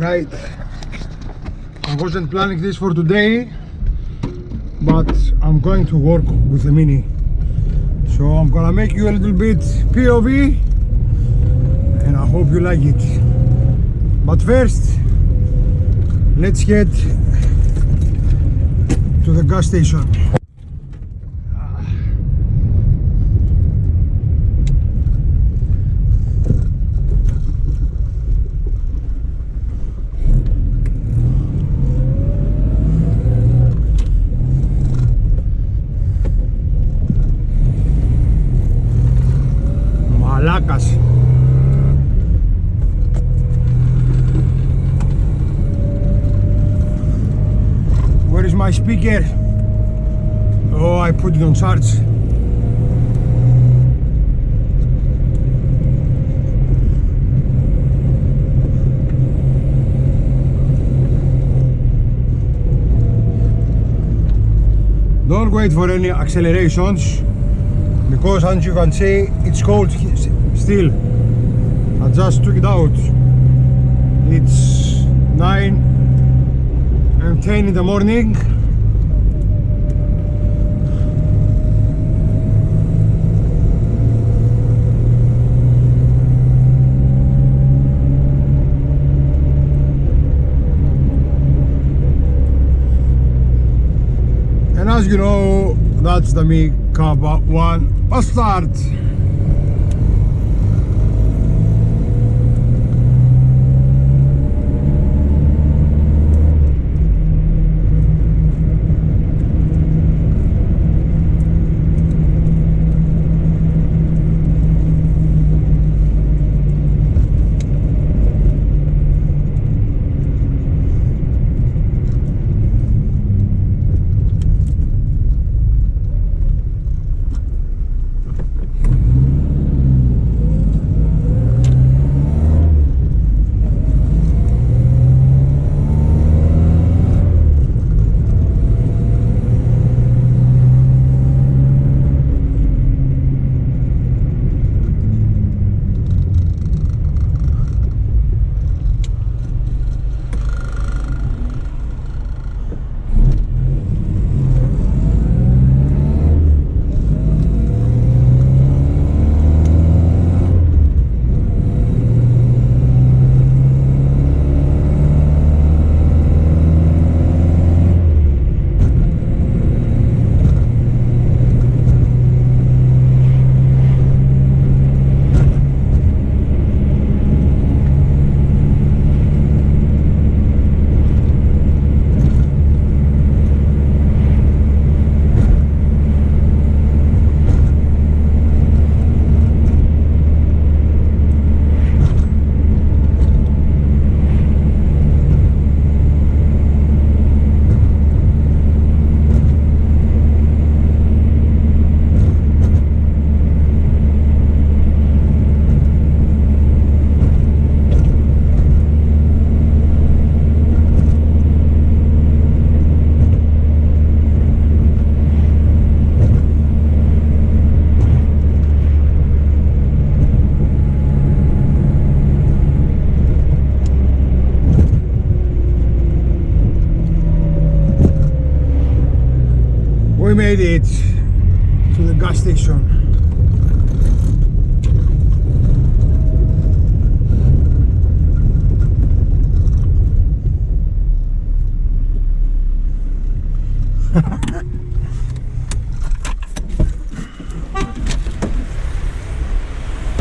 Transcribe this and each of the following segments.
Right, I wasn't planning this for today, but I'm going to work with the Mini, so I'm gonna make you a little bit POV and I hope you like it. But first, let's get to the gas station. Malacas. Where is my speaker? Oh, I put it on charge. Don't wait for any accelerations, because as you can see, it's cold still. I just took it out. It's 9 and 10 in the morning. And as you know, that's the Mk1 bastard. We made it to the gas station.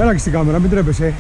Έλα και στην κάμερα, μην τρέπεσαι.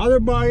Other by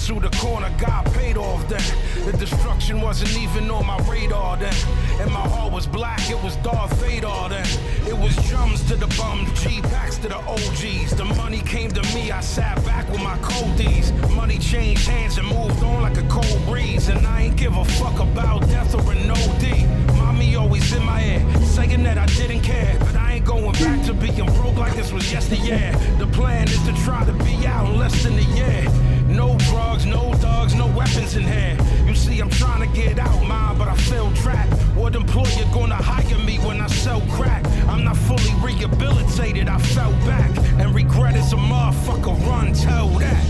to the corner, got paid off then. The destruction wasn't even on my radar then. And my heart was black, it was Darth Vader then. It was drums to the bums, G-packs to the OGs. The money came to me, I sat back with my coldies. Money changed hands and moved on like a cold breeze. And I ain't give a fuck about death or an OD. Mommy always in my ear, saying that I didn't care. But I ain't going back to being broke like this was yesteryear. The plan is to try to be out in less than a year. No drugs, no thugs, no weapons in here. You see, I'm trying to get out, mine, but I feel trapped. What employer gonna hire me when I sell crack? I'm not fully rehabilitated, I fell back. And regret is a motherfucker, run, tell that.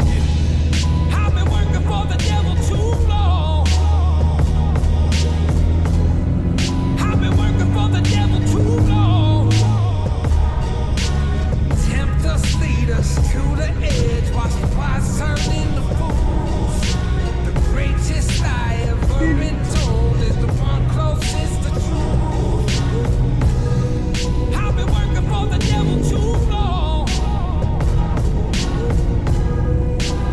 I've been working for the devil too long. I've been working for the devil too long. Tempt us, lead us to the edge. Watch the wise turn into fools. The greatest lie ever been told is the one closest to truth. I've been working for the devil too long.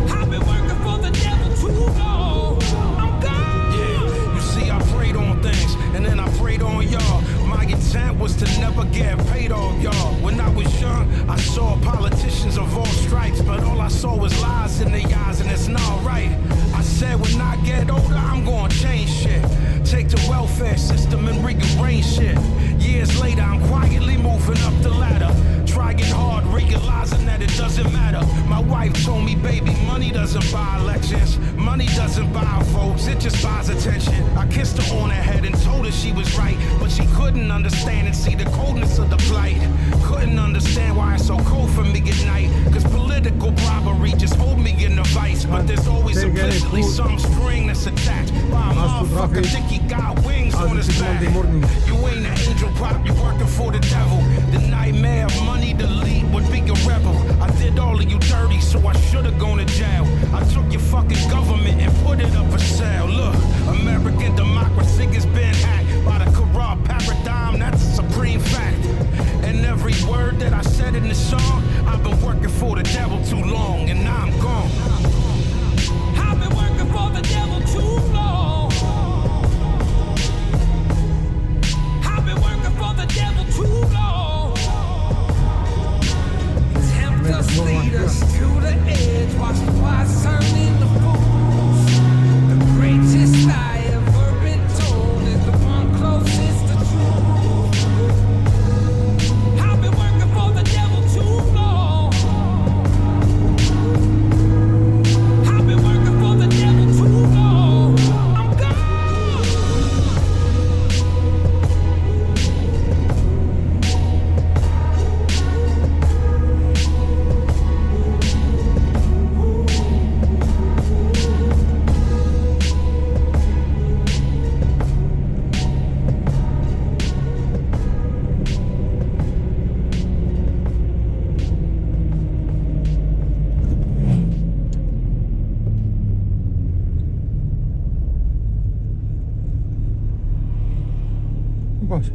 I've been working for the devil too long. I'm gone. Yeah, you see, I prayed on things, and then I prayed on y'all. My intent was to never get paid off, y'all. When I was young, I saw politicians of all stripes, but all I saw was lies in their eyes, and it's not right. I said when I get older, I'm gonna change shit. Take the welfare system and rearrange shit. Years later, I'm quietly moving up the ladder. Trying hard, realizing that it doesn't matter. My wife told me, baby, money doesn't buy elections. Money doesn't buy votes, it just buys attention. I kissed her on her head and told her she was right, but she couldn't understand and see the coldness of the plight. Couldn't understand why it's so cold for me at night. Cause political bribery just hold me in a vice. But there's always implicitly some string that's attached by a motherfucker think he got wings on his back. You ain't an angel pop, you working for the devil. The nightmare of money to lead would be a rebel. I did all of you dirty, so I should've gone to jail. I took your fucking government and put it up for sale. Look, American democracy has been hacked by the corrupt paradigm, that's a supreme fact. And every word that I said in the song, I've been working for the devil too long, and now I'm gone. I've been working for the devil too long. I've been working for the devil too long. Tempt us, lead us to the edge. Watch the wise turn into fools. The greatest lie ever been told is the one closest to truth. I've been working for the devil too long. I've been working for the devil too long. I'm gone. Bas.